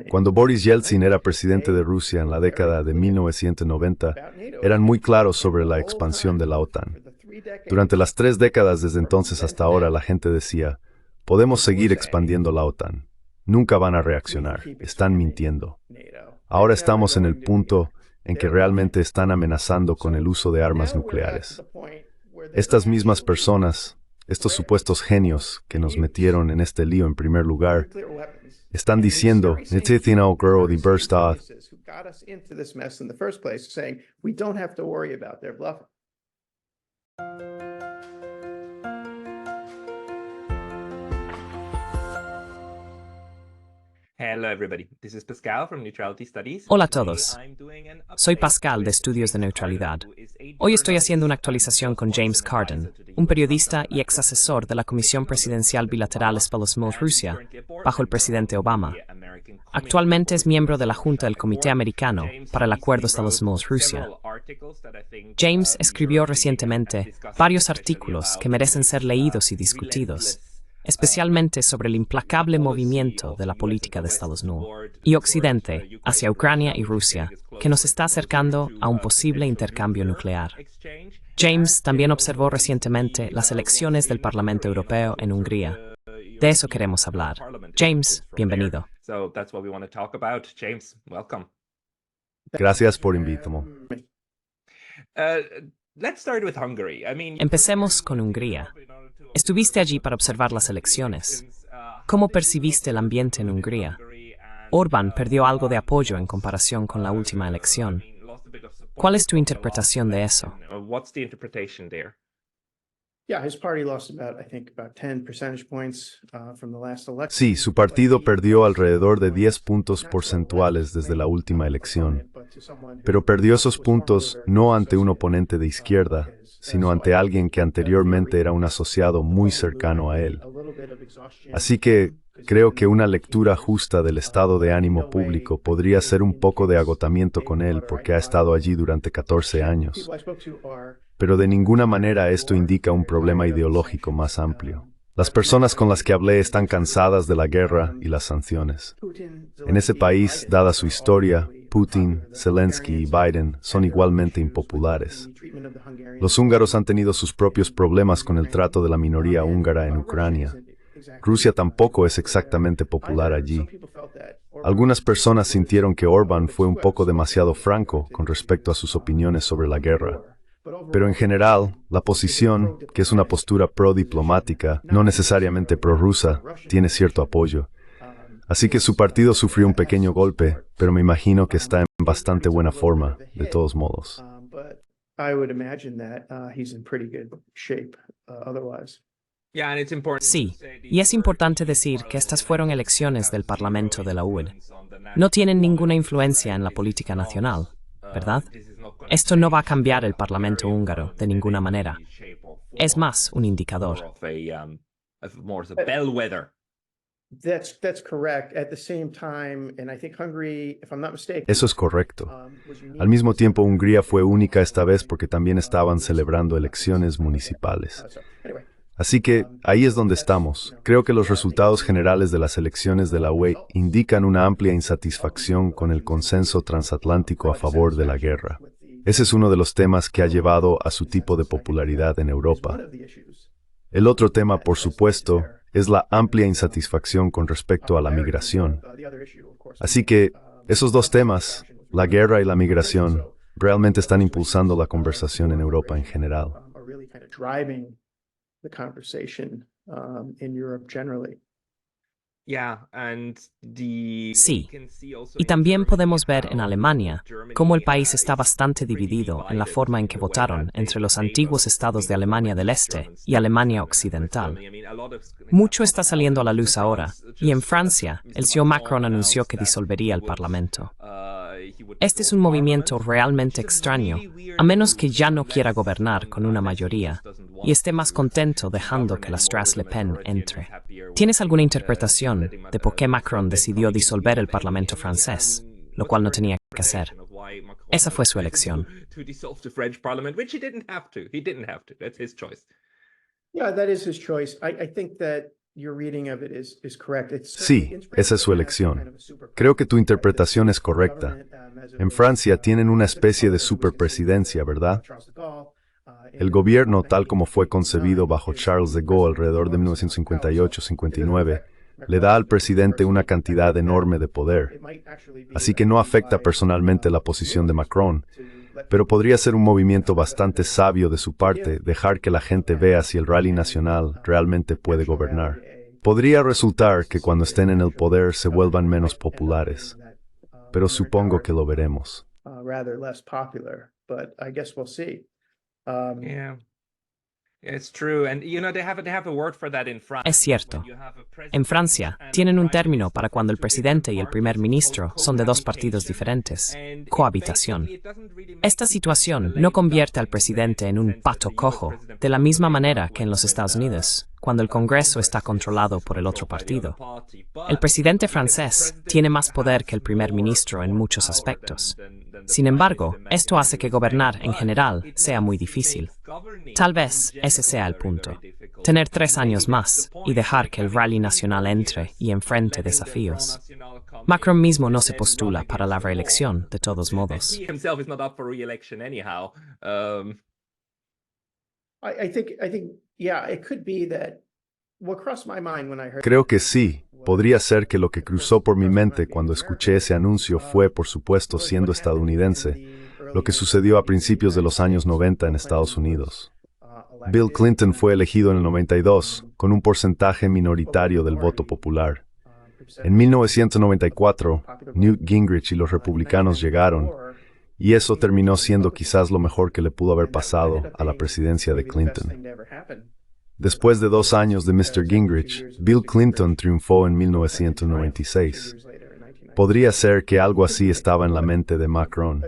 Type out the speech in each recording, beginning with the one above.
Cuando Boris Yeltsin era presidente de Rusia en la década de 1990, eran muy claros sobre la expansión de la OTAN. Durante las 3 décadas desde entonces hasta ahora, la gente decía, podemos seguir expandiendo la OTAN. Nunca van a reaccionar, están mintiendo. Ahora estamos en el punto en que realmente están amenazando con el uso de armas nucleares. Estas mismas personas, estos supuestos genios que nos metieron en este lío en primer lugar, están diciendo, Hello everybody, this is Pascal from Neutrality Studies. Hola a todos. Soy Pascal de Estudios de Neutralidad. Hoy estoy haciendo una actualización con James Cardin, un periodista y ex asesor de la Comisión Presidencial Bilateral España-Rusia, bajo el presidente Obama. Actualmente es miembro de la Junta del Comité Americano para el Acuerdo Estados Unidos-Rusia. James escribió recientemente varios artículos que merecen ser leídos y discutidos, especialmente sobre el implacable movimiento de la política de Estados Unidos y Occidente hacia Ucrania y Rusia, que nos está acercando a un posible intercambio nuclear. James también observó recientemente las elecciones del Parlamento Europeo en Hungría. De eso queremos hablar. James, bienvenido. gracias por invitarme. Empecemos con Hungría. Estuviste allí para observar las elecciones. ¿Cómo percibiste el ambiente en Hungría? Orbán perdió algo de apoyo en comparación con la última elección. ¿Cuál es tu interpretación de eso? Sí, su partido perdió alrededor de 10 puntos porcentuales desde la última elección, pero perdió esos puntos no ante un oponente de izquierda, sino ante alguien que anteriormente era un asociado muy cercano a él. Así que creo que una lectura justa del estado de ánimo público podría ser un poco de agotamiento con él porque ha estado allí durante 14 años. Pero de ninguna manera esto indica un problema ideológico más amplio. Las personas con las que hablé están cansadas de la guerra y las sanciones. En ese país, dada su historia, Putin, Zelensky y Biden son igualmente impopulares. Los húngaros han tenido sus propios problemas con el trato de la minoría húngara en Ucrania. Rusia tampoco es exactamente popular allí. Algunas personas sintieron que Orbán fue un poco demasiado franco con respecto a sus opiniones sobre la guerra. Pero en general, la posición, que es una postura pro-diplomática, no necesariamente pro-rusa, tiene cierto apoyo. Así que su partido sufrió un pequeño golpe, pero me imagino que está en bastante buena forma, de todos modos. Sí, y es importante decir que estas fueron elecciones del Parlamento de la UE. No tienen ninguna influencia en la política nacional, ¿verdad? Esto no va a cambiar el Parlamento húngaro de ninguna manera. Es más un indicador. Eso es correcto. Al mismo tiempo, Hungría fue única esta vez porque también estaban celebrando elecciones municipales. Así que ahí es donde estamos. Creo que los resultados generales de las elecciones de la UE indican una amplia insatisfacción con el consenso transatlántico a favor de la guerra. Ese es uno de los temas que ha llevado a su tipo de popularidad en Europa. El otro tema, por supuesto, es la amplia insatisfacción con respecto a la migración. Así que esos dos temas, la guerra y la migración, realmente están impulsando la conversación en Europa en general. Sí, y también podemos ver en Alemania cómo el país está bastante dividido en la forma en que votaron entre los antiguos estados de Alemania del Este y Alemania Occidental. Mucho está saliendo a la luz ahora, y en Francia, el señor Macron anunció que disolvería el Parlamento. Este es un movimiento realmente extraño, a menos que ya no quiera gobernar con una mayoría y esté más contento dejando que la Strasse Le Pen entre. ¿Tienes alguna interpretación de por qué Macron decidió disolver el Parlamento francés, lo cual no tenía que hacer? Esa fue su elección. Sí, esa es su elección. Creo que tu interpretación es correcta. En Francia tienen una especie de superpresidencia, ¿verdad? El gobierno, tal como fue concebido bajo Charles de Gaulle alrededor de 1958-59, le da al presidente una cantidad enorme de poder. Así que no afecta personalmente la posición de Macron, pero podría ser un movimiento bastante sabio de su parte dejar que la gente vea si el Rally Nacional realmente puede gobernar. Podría resultar que cuando estén en el poder se vuelvan menos populares, pero supongo que lo veremos. Yeah. It's true. And they have a word for that in France. Es cierto. En Francia, tienen un término para cuando el presidente y el primer ministro son de dos partidos diferentes: cohabitación. Esta situación no convierte al presidente en un pato cojo, de la misma manera que en los Estados Unidos, cuando el Congreso está controlado por el otro partido. El presidente francés tiene más poder que el primer ministro en muchos aspectos. Sin embargo, esto hace que gobernar en general sea muy difícil. Tal vez ese sea el punto: tener 3 años más y dejar que el Rally Nacional entre y enfrente desafíos. Macron mismo no se postula para la reelección, de todos modos. Creo que sí. Podría ser que lo que cruzó por mi mente cuando escuché ese anuncio fue, por supuesto, siendo estadounidense, lo que sucedió a principios de los años 90 en Estados Unidos. Bill Clinton fue elegido en el 92, con un porcentaje minoritario del voto popular. En 1994, Newt Gingrich y los republicanos llegaron, y eso terminó siendo quizás lo mejor que le pudo haber pasado a la presidencia de Clinton. Después de 2 años de Mr. Gingrich, Bill Clinton triunfó en 1996. Podría ser que algo así estaba en la mente de Macron.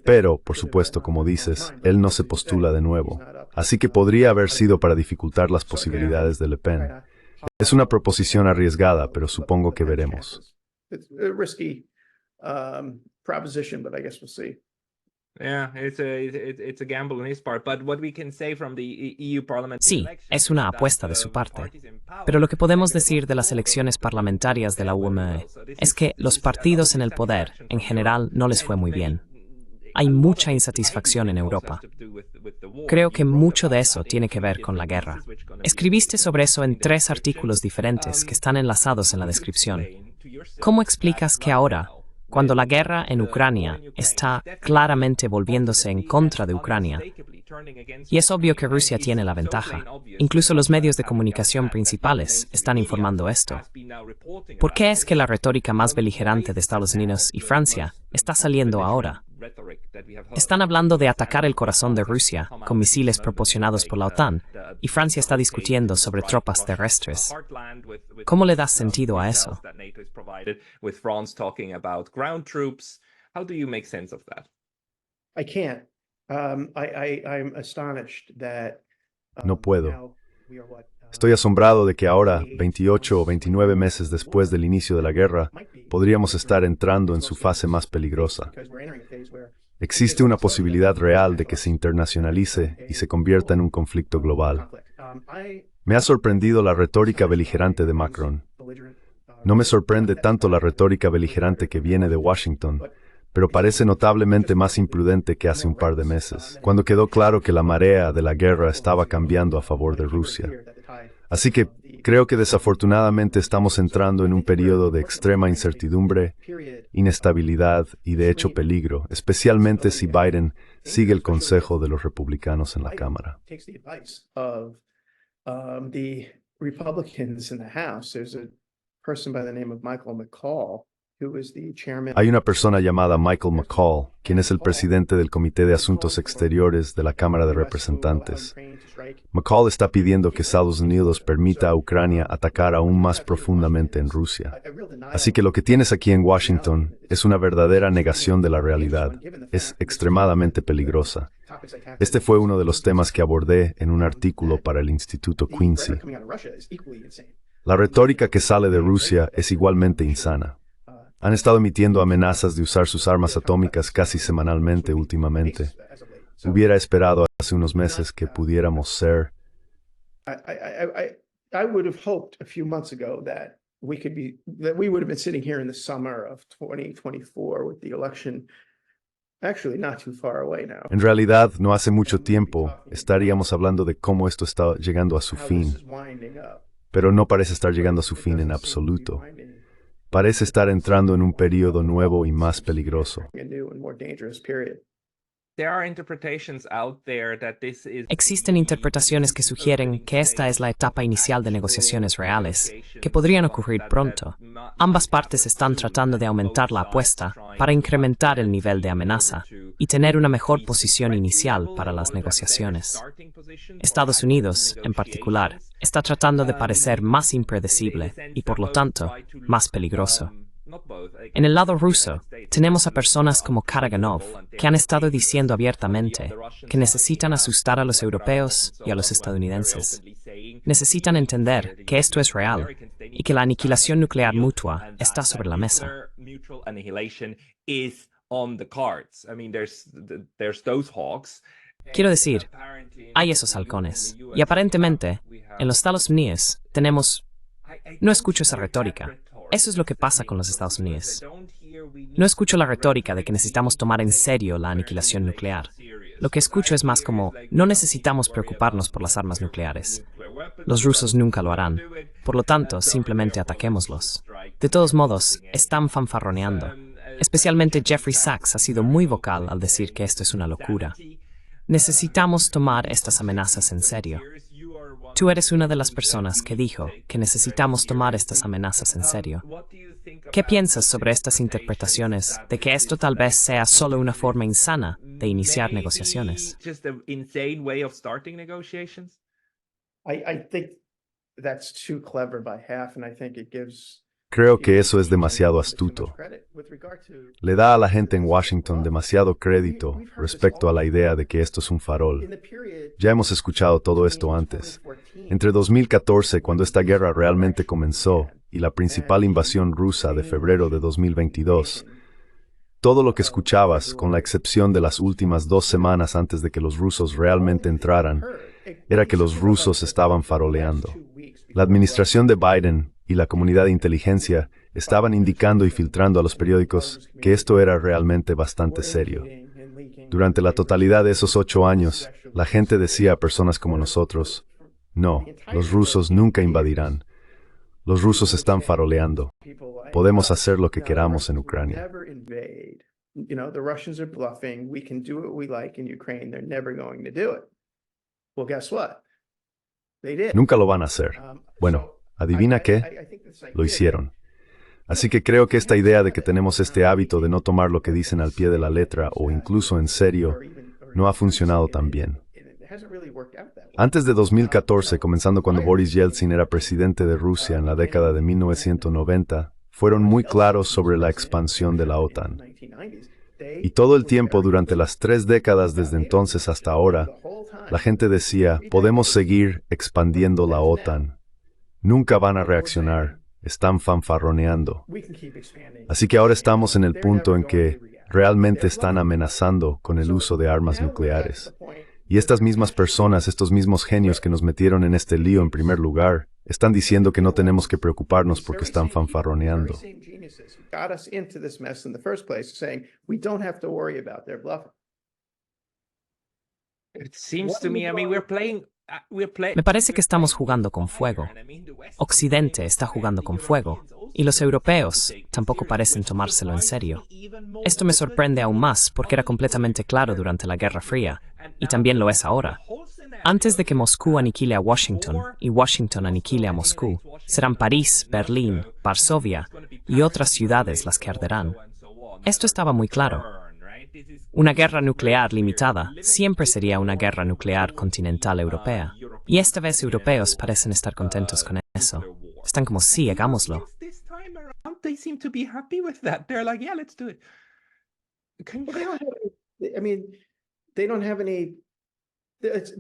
Pero, por supuesto, como dices, él no se postula de nuevo. Así que podría haber sido para dificultar las posibilidades de Le Pen. Es una proposición arriesgada, pero supongo que veremos. Sí, es una apuesta de su parte. Pero lo que podemos decir de las elecciones parlamentarias de la UME es que los partidos en el poder, en general, no les fue muy bien. Hay mucha insatisfacción en Europa. Creo que mucho de eso tiene que ver con la guerra. Escribiste sobre eso en 3 artículos diferentes que están enlazados en la descripción. ¿Cómo explicas que ahora, cuando la guerra en Ucrania está claramente volviéndose en contra de Ucrania, y es obvio que Rusia tiene la ventaja, incluso los medios de comunicación principales están informando esto? ¿Por qué es que la retórica más beligerante de Estados Unidos y Francia está saliendo ahora? Están hablando de atacar el corazón de Rusia con misiles proporcionados por la OTAN, y Francia está discutiendo sobre tropas terrestres. ¿Cómo le das sentido a eso? No puedo. Estoy asombrado de que ahora, 28 o 29 meses después del inicio de la guerra, podríamos estar entrando en su fase más peligrosa. Existe una posibilidad real de que se internacionalice y se convierta en un conflicto global. Me ha sorprendido la retórica beligerante de Macron. No me sorprende tanto la retórica beligerante que viene de Washington, pero parece notablemente más imprudente que hace un par de meses, cuando quedó claro que la marea de la guerra estaba cambiando a favor de Rusia. Así que creo que desafortunadamente estamos entrando en un periodo de extrema incertidumbre, inestabilidad y de hecho peligro, especialmente si Biden sigue el consejo de los republicanos en la Cámara. Hay una persona llamada Michael McCaul, quien es el presidente del Comité de Asuntos Exteriores de la Cámara de Representantes. McCaul está pidiendo que Estados Unidos permita a Ucrania atacar aún más profundamente en Rusia. Así que lo que tienes aquí en Washington es una verdadera negación de la realidad. Es extremadamente peligrosa. Este fue uno de los temas que abordé en un artículo para el Instituto Quincy. La retórica que sale de Rusia es igualmente insana. Han estado emitiendo amenazas de usar sus armas atómicas casi semanalmente últimamente. Hubiera esperado hace unos meses que pudiéramos ser... I would have hoped a few months ago that we would have been sitting here in the summer of 2024 with the election actually not too far away now. En realidad, no hace mucho tiempo estaríamos hablando de cómo esto está llegando a su fin, pero no parece estar llegando a su fin en absoluto. Parece estar entrando en un periodo nuevo y más peligroso. Existen interpretaciones que sugieren que esta es la etapa inicial de negociaciones reales, que podrían ocurrir pronto. Ambas partes están tratando de aumentar la apuesta para incrementar el nivel de amenaza y tener una mejor posición inicial para las negociaciones. Estados Unidos, en particular, está tratando de parecer más impredecible y, por lo tanto, más peligroso. En el lado ruso, tenemos a personas como Karaganov, que han estado diciendo abiertamente que necesitan asustar a los europeos y a los estadounidenses. Necesitan entender que esto es real y que la aniquilación nuclear mutua está sobre la mesa. Quiero decir, hay esos halcones, y aparentemente, en los Estados Unidos, tenemos... No escucho esa retórica. Eso es lo que pasa con los Estados Unidos. No escucho la retórica de que necesitamos tomar en serio la aniquilación nuclear. Lo que escucho es más como, no necesitamos preocuparnos por las armas nucleares. Los rusos nunca lo harán. Por lo tanto, simplemente ataquémoslos. De todos modos, están fanfarroneando. Especialmente Jeffrey Sachs ha sido muy vocal al decir que esto es una locura. Necesitamos tomar estas amenazas en serio. Tú eres una de las personas que dijo que necesitamos tomar estas amenazas en serio. ¿Qué piensas sobre estas interpretaciones de que esto tal vez sea solo una forma insana de iniciar negociaciones? I think that's too clever by half, and I think it gives Creo que eso es demasiado astuto. Le da a la gente en Washington demasiado crédito respecto a la idea de que esto es un farol. Ya hemos escuchado todo esto antes. Entre 2014, cuando esta guerra realmente comenzó, y la principal invasión rusa de febrero de 2022, todo lo que escuchabas, con la excepción de las últimas 2 semanas antes de que los rusos realmente entraran, era que los rusos estaban faroleando. La administración de Biden y la comunidad de inteligencia estaban indicando y filtrando a los periódicos que esto era realmente bastante serio. Durante la totalidad de esos 8 años, la gente decía a personas como nosotros, no, los rusos nunca invadirán. Los rusos están faroleando. Podemos hacer lo que queramos en Ucrania. Nunca lo van a hacer. Bueno, ¿adivina qué? Lo hicieron. Así que creo que esta idea de que tenemos este hábito de no tomar lo que dicen al pie de la letra o incluso en serio, no ha funcionado tan bien. Antes de 2014, comenzando cuando Boris Yeltsin era presidente de Rusia en la década de 1990, fueron muy claros sobre la expansión de la OTAN. Y todo el tiempo durante las 3 décadas desde entonces hasta ahora, la gente decía, podemos seguir expandiendo la OTAN. Nunca van a reaccionar, están fanfarroneando. Así que ahora estamos en el punto en que realmente están amenazando con el uso de armas nucleares. Y estas mismas personas, estos mismos genios que nos metieron en este lío en primer lugar, están diciendo que no tenemos que preocuparnos porque están fanfarroneando. Me parece que estamos jugando con fuego. Occidente está jugando con fuego, y los europeos tampoco parecen tomárselo en serio. Esto me sorprende aún más porque era completamente claro durante la Guerra Fría, y también lo es ahora. Antes de que Moscú aniquile a Washington y Washington aniquile a Moscú, serán París, Berlín, Varsovia y otras ciudades las que arderán. Esto estaba muy claro. Una guerra nuclear limitada siempre sería una guerra nuclear continental europea. Y esta vez europeos parecen estar contentos con eso. Están como, sí, hagámoslo.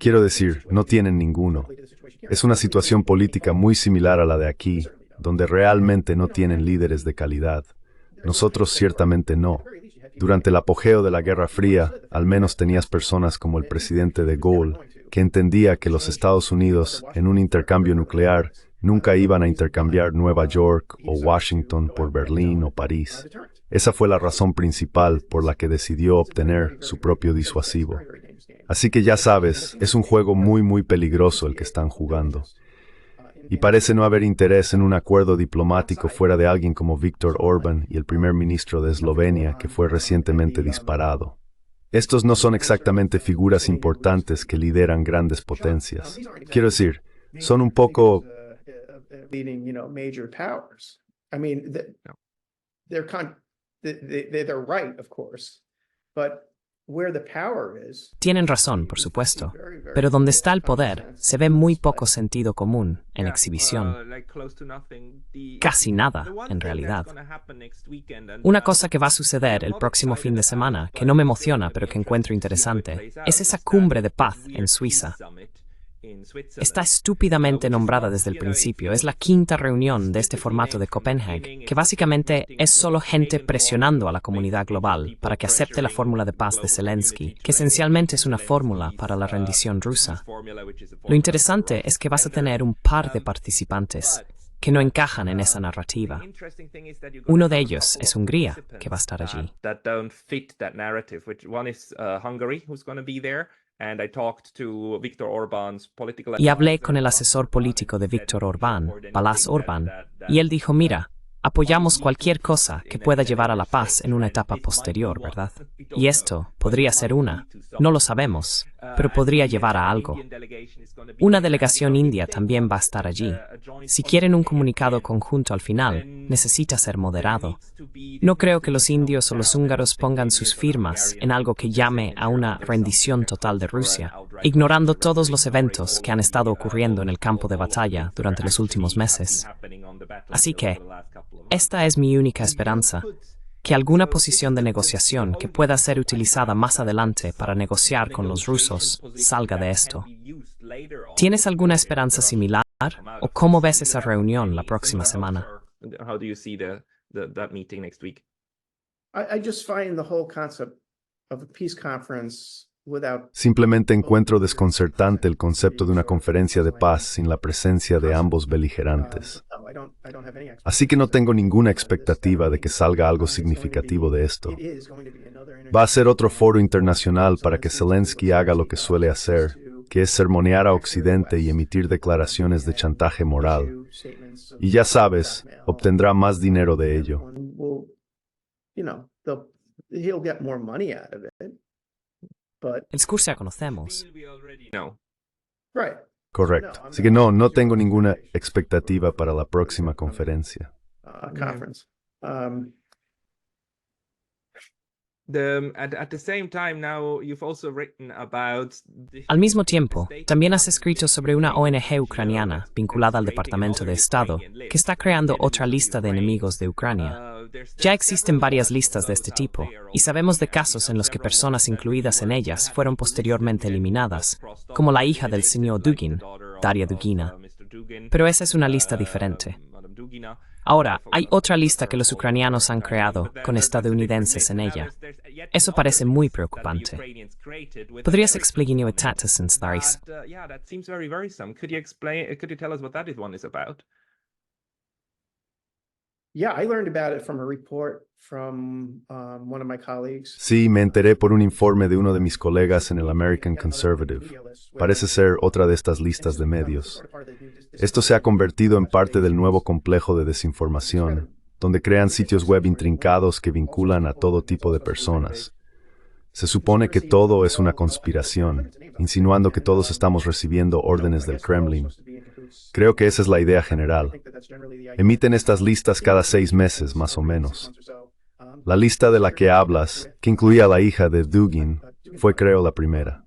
Quiero decir, no tienen ninguno. Es una situación política muy similar a la de aquí, donde realmente no tienen líderes de calidad. Nosotros ciertamente no. Durante el apogeo de la Guerra Fría, al menos tenías personas como el presidente de Gaulle, que entendía que los Estados Unidos, en un intercambio nuclear, nunca iban a intercambiar Nueva York o Washington por Berlín o París. Esa fue la razón principal por la que decidió obtener su propio disuasivo. Así que ya sabes, es un juego muy peligroso el que están jugando. Y parece no haber interés en un acuerdo diplomático fuera de alguien como Viktor Orbán y el primer ministro de Eslovenia, que fue recientemente disparado. Estos no son exactamente figuras importantes que lideran grandes potencias. Quiero decir, son un poco... Tienen razón, por supuesto, pero donde está el poder, se ve muy poco sentido común en exhibición. Casi nada, en realidad. Una cosa que va a suceder el próximo fin de semana, que no me emociona, pero que encuentro interesante, es esa cumbre de paz en Suiza. Está estúpidamente nombrada desde el principio. Es la quinta reunión de este formato de Copenhague, que básicamente es solo gente presionando a la comunidad global para que acepte la fórmula de paz de Zelensky, que esencialmente es una fórmula para la rendición rusa. Lo interesante es que vas a tener un par de participantes que no encajan en esa narrativa. Uno de ellos es Hungría, que va a estar allí. Y hablé con el asesor político de Viktor Orbán, Balázs Orbán, y él dijo, mira, apoyamos cualquier cosa que pueda llevar a la paz en una etapa posterior, ¿verdad? Y esto podría ser una, no lo sabemos, pero podría llevar a algo. Una delegación india también va a estar allí. Si quieren un comunicado conjunto al final, necesita ser moderado. No creo que los indios o los húngaros pongan sus firmas en algo que llame a una rendición total de Rusia, ignorando todos los eventos que han estado ocurriendo en el campo de batalla durante los últimos meses. Así que, esta es mi única esperanza, que alguna posición de negociación que pueda ser utilizada más adelante para negociar con los rusos salga de esto. ¿Tienes alguna esperanza similar? ¿O cómo ves esa reunión la próxima semana? Simplemente encuentro desconcertante el concepto de una conferencia de paz sin la presencia de ambos beligerantes. Así que no tengo ninguna expectativa de que salga algo significativo de esto. Va a ser otro foro internacional para que Zelensky haga lo que suele hacer, que es sermonear a Occidente y emitir declaraciones de chantaje moral. Y ya sabes, obtendrá más dinero de ello. El discurso ya conocemos. Correcto. Así que no tengo ninguna expectativa para la próxima conferencia. Al mismo tiempo, también has escrito sobre una ONG ucraniana vinculada al Departamento de Estado que está creando otra lista de enemigos de Ucrania. Ya existen varias listas de este tipo, y sabemos de casos en los que personas incluidas en ellas fueron posteriormente eliminadas, como la hija del señor Dugin, Daria Dugina. Pero esa es una lista diferente. Ahora, hay otra lista que los ucranianos han creado, con estadounidenses en ella. Eso parece muy preocupante. ¿Podrías explicarme esta sensación? Sí, me enteré por un informe de uno de mis colegas en el American Conservative. Parece ser otra de estas listas de medios. Esto se ha convertido en parte del nuevo complejo de desinformación, donde crean sitios web intrincados que vinculan a todo tipo de personas. Se supone que todo es una conspiración, insinuando que todos estamos recibiendo órdenes del Kremlin. Creo que esa es la idea general. Emiten estas listas cada 6 meses, más o menos. La lista de la que hablas, que incluía a la hija de Dugin, fue, creo, la primera.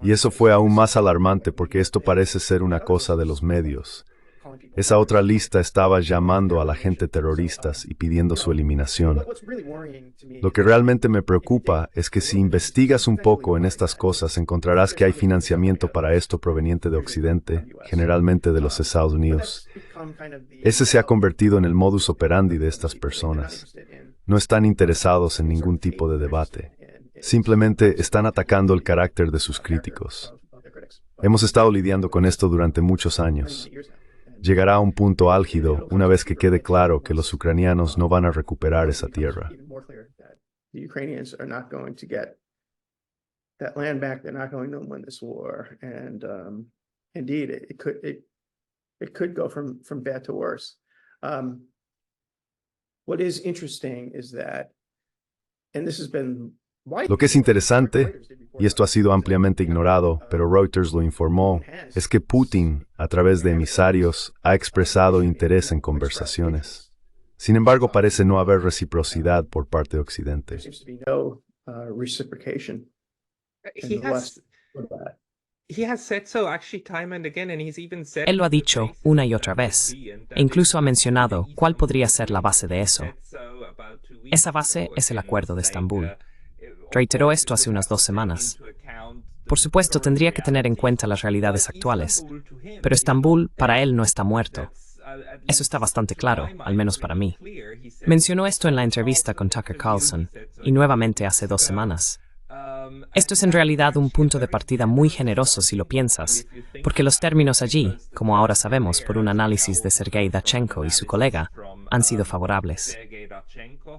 Y eso fue aún más alarmante porque esto parece ser una cosa de los medios. Esa otra lista estaba llamando a la gente terroristas y pidiendo su eliminación. Lo que realmente me preocupa es que si investigas un poco en estas cosas, encontrarás que hay financiamiento para esto proveniente de Occidente, generalmente de los Estados Unidos. Ese se ha convertido en el modus operandi de estas personas. No están interesados en ningún tipo de debate. Simplemente están atacando el carácter de sus críticos. Hemos estado lidiando con esto durante muchos años. Llegará a un punto álgido una vez que quede claro que los ucranianos no van a recuperar esa tierra. Lo que es interesante, y esto ha sido ampliamente ignorado, pero Reuters lo informó, es que Putin, a través de emisarios, ha expresado interés en conversaciones. Sin embargo, parece no haber reciprocidad por parte de Occidente. Él lo ha dicho una y otra vez, e incluso ha mencionado cuál podría ser la base de eso. Esa base es el Acuerdo de Estambul. Reiteró esto hace unas 2 semanas. Por supuesto, tendría que tener en cuenta las realidades actuales, pero Estambul para él no está muerto. Eso está bastante claro, al menos para mí. Mencionó esto en la entrevista con Tucker Carlson, y nuevamente hace 2 semanas. Esto es en realidad un punto de partida muy generoso si lo piensas, porque los términos allí, como ahora sabemos por un análisis de Sergei Dachenko y su colega, han sido favorables.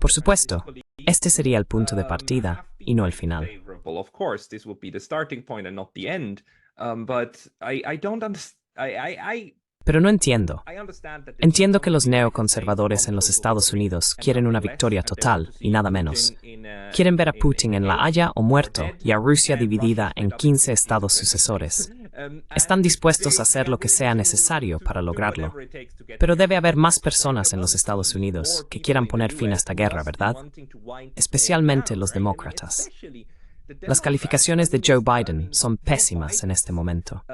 Por supuesto, este sería el punto de partida y no el final. Pero no entiendo. Entiendo que los neoconservadores en los Estados Unidos quieren una victoria total y nada menos. Quieren ver a Putin en La Haya o muerto y a Rusia dividida en 15 estados sucesores. Están dispuestos a hacer lo que sea necesario para lograrlo. Pero debe haber más personas en los Estados Unidos que quieran poner fin a esta guerra, ¿verdad? Especialmente los demócratas. Las calificaciones de Joe Biden son pésimas en este momento.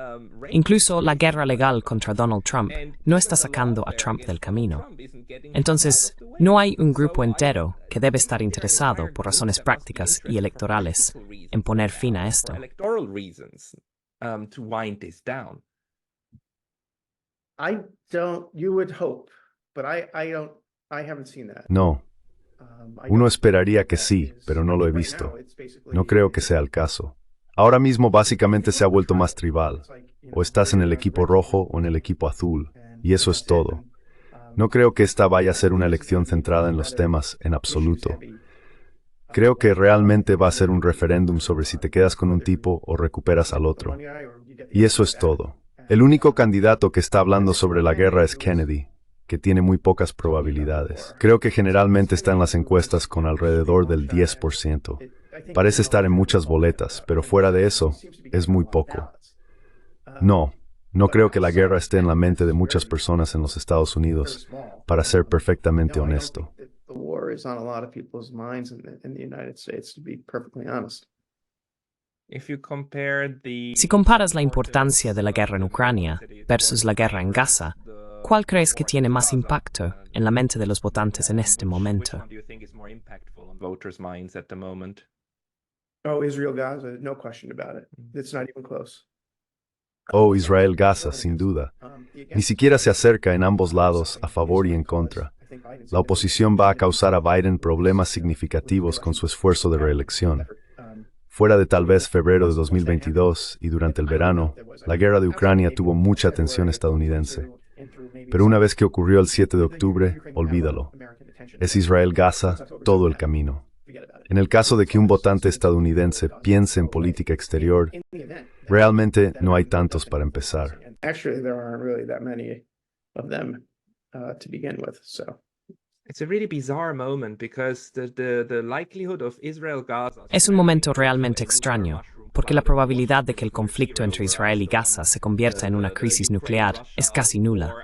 Incluso la guerra legal contra Donald Trump no está sacando a Trump del camino. Entonces, no hay un grupo entero que debe estar interesado por razones prácticas y electorales en poner fin a esto. No. Uno esperaría que sí, pero no lo he visto. No creo que sea el caso. Ahora mismo básicamente se ha vuelto más tribal. O estás en el equipo rojo o en el equipo azul, y eso es todo. No creo que esta vaya a ser una elección centrada en los temas en absoluto. Creo que realmente va a ser un referéndum sobre si te quedas con un tipo o recuperas al otro. Y eso es todo. El único candidato que está hablando sobre la guerra es Kennedy, que tiene muy pocas probabilidades. Creo que generalmente está en las encuestas con alrededor del 10%. Parece estar en muchas boletas, pero fuera de eso, es muy poco. No creo que la guerra esté en la mente de muchas personas en los Estados Unidos, para ser perfectamente honesto. Si comparas la importancia de la guerra en Ucrania versus la guerra en Gaza, ¿cuál crees que tiene más impacto en la mente de los votantes en este momento? Israel-Gaza, sin duda. Ni siquiera se acerca en ambos lados, a favor y en contra. La oposición va a causar a Biden problemas significativos con su esfuerzo de reelección. Fuera de tal vez febrero de 2022 y durante el verano, la guerra de Ucrania tuvo mucha atención estadounidense. Pero una vez que ocurrió el 7 de octubre, olvídalo. Es Israel-Gaza todo el camino. En el caso de que un votante estadounidense piense en política exterior, realmente no hay tantos para empezar. Es un momento realmente extraño, porque la probabilidad de que el conflicto entre Israel y Gaza se convierta en una crisis nuclear es casi nula.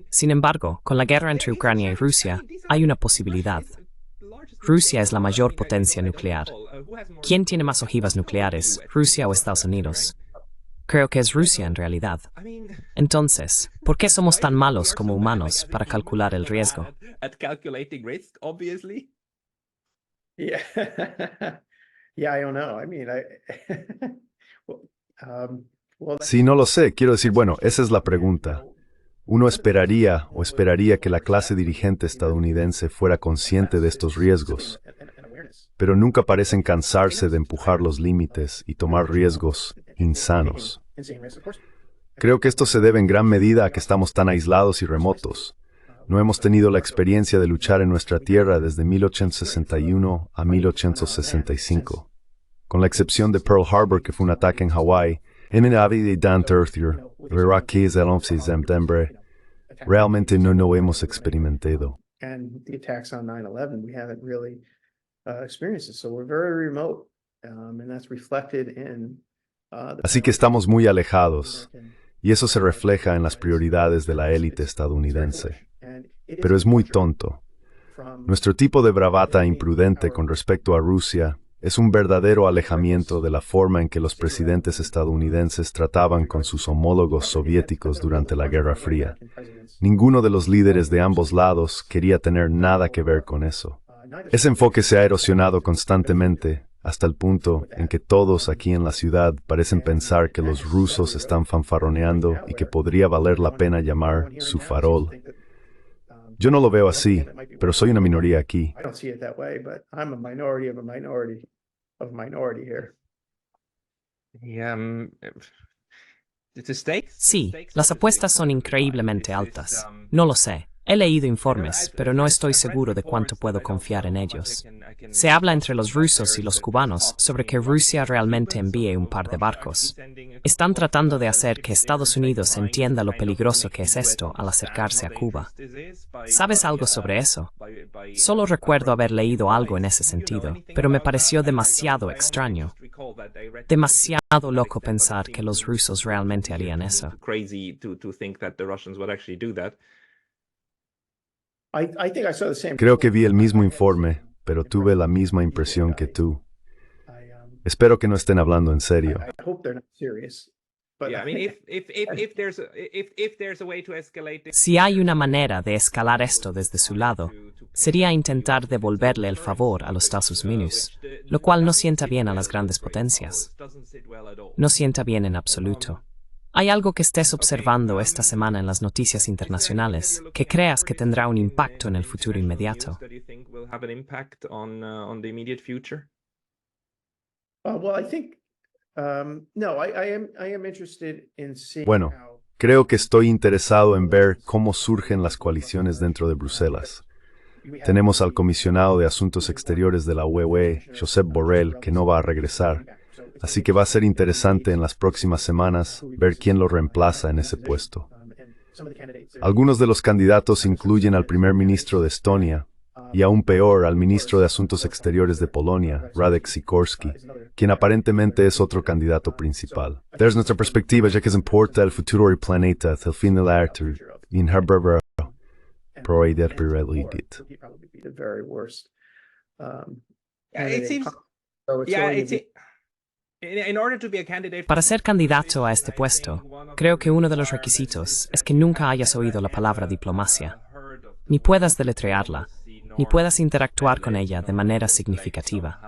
Sin embargo, con la guerra entre Ucrania y Rusia, hay una posibilidad. Rusia es la mayor potencia nuclear. ¿Quién tiene más ojivas nucleares, Rusia o Estados Unidos? Creo que es Rusia en realidad. Entonces, ¿por qué somos tan malos como humanos para calcular el riesgo? At calculating risk, obviously. Yeah. Yeah, I don't know. I mean, well, well, Sí, no lo sé. Quiero decir, bueno, esa es la pregunta. Uno esperaría que la clase dirigente estadounidense fuera consciente de estos riesgos, pero nunca parecen cansarse de empujar los límites y tomar riesgos insanos. Creo que esto se debe en gran medida a que estamos tan aislados y remotos. No hemos tenido la experiencia de luchar en nuestra tierra desde 1861 a 1865. Con la excepción de Pearl Harbor, que fue un ataque en Hawái, en el ave de Dan Terthier, Iraqis el 11 de septiembre, realmente no hemos experimentado. and the attacks on 9/11, we haven't really experienced it. So we're very remote, and that's reflected in Así que estamos muy alejados, y eso se refleja en las prioridades de la élite estadounidense. Pero es muy tonto. Nuestro tipo de bravata imprudente con respecto a Rusia es un verdadero alejamiento de la forma en que los presidentes estadounidenses trataban con sus homólogos soviéticos durante la Guerra Fría. Ninguno de los líderes de ambos lados quería tener nada que ver con eso. Ese enfoque se ha erosionado constantemente, hasta el punto en que todos aquí en la ciudad parecen pensar que los rusos están fanfarroneando y que podría valer la pena llamar su farol. Yo no lo veo así, pero soy una minoría aquí. I don't see it that way, but I'm a minority of a minority of minority here. The stakes? Sí, las apuestas son increíblemente altas. No lo sé. He leído informes, pero no estoy seguro de cuánto puedo confiar en ellos. Se habla entre los rusos y los cubanos sobre que Rusia realmente envíe un par de barcos. Están tratando de hacer que Estados Unidos entienda lo peligroso que es esto al acercarse a Cuba. ¿Sabes algo sobre eso? Solo recuerdo haber leído algo en ese sentido, pero me pareció demasiado extraño. Demasiado loco pensar que los rusos realmente harían eso. Crazy to think that the Russians would actually do that. I think I saw the same. Creo que vi el mismo informe, pero tuve la misma impresión que tú. Espero que no estén hablando en serio. I hope they're not serious. But Yeah, I mean, if there's a way to escalate it, Si hay una manera de escalar esto desde su lado, sería intentar devolverle el favor a los Estados Unidos, lo cual no sienta bien a las grandes potencias. doesn't sit well at all. No sienta bien en absoluto. ¿Hay algo que estés observando esta semana en las noticias internacionales que creas que tendrá un impacto en el futuro inmediato? That you think will have an impact on the immediate future? well, I think no, I am interested in seeing Bueno, how creo que estoy interesado en ver cómo surgen las coaliciones dentro de Bruselas. Tenemos al comisionado de Asuntos Exteriores de la UE, Josep Borrell, que no va a regresar. Así que va a ser interesante en las próximas semanas ver quién lo reemplaza en ese puesto. Algunos de los candidatos incluyen al primer ministro de Estonia y aún peor al ministro de Asuntos Exteriores de Polonia, Radek Sikorski, quien aparentemente es otro candidato principal. Desde nuestra perspectiva, ya que importa el futuro del planeta, el fin de la Earth, y en Herbert Proider Pirelidit. he'd probably be the very worst. It seems. So it's Yeah, going to it's. In order to be a candidate Para ser candidato a este puesto, creo que uno de los requisitos es que nunca hayas oído la palabra diplomacia, ni puedas deletrearla, ni puedas interactuar con ella de manera significativa.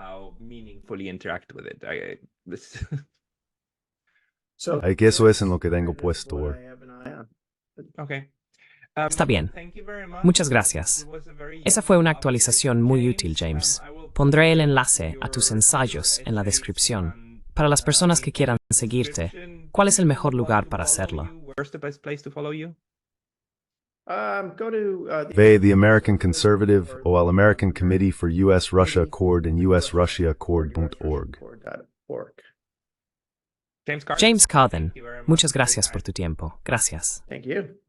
So Ay, que eso es en lo que tengo puesto. what I have an eye on. Okay. Está bien. Thank you very much. Muchas gracias. Esa fue una actualización muy útil, James. Pondré el enlace a tus ensayos en la descripción. Para las personas que quieran seguirte, ¿cuál es el mejor lugar para hacerlo? Where's the best place to follow you? Go to Ve The American Conservative o al American Committee for U.S.-Russia Accord en usrussiaaccord.org. James Carter. James Carden, muchas gracias por tu tiempo. Gracias. Thank you.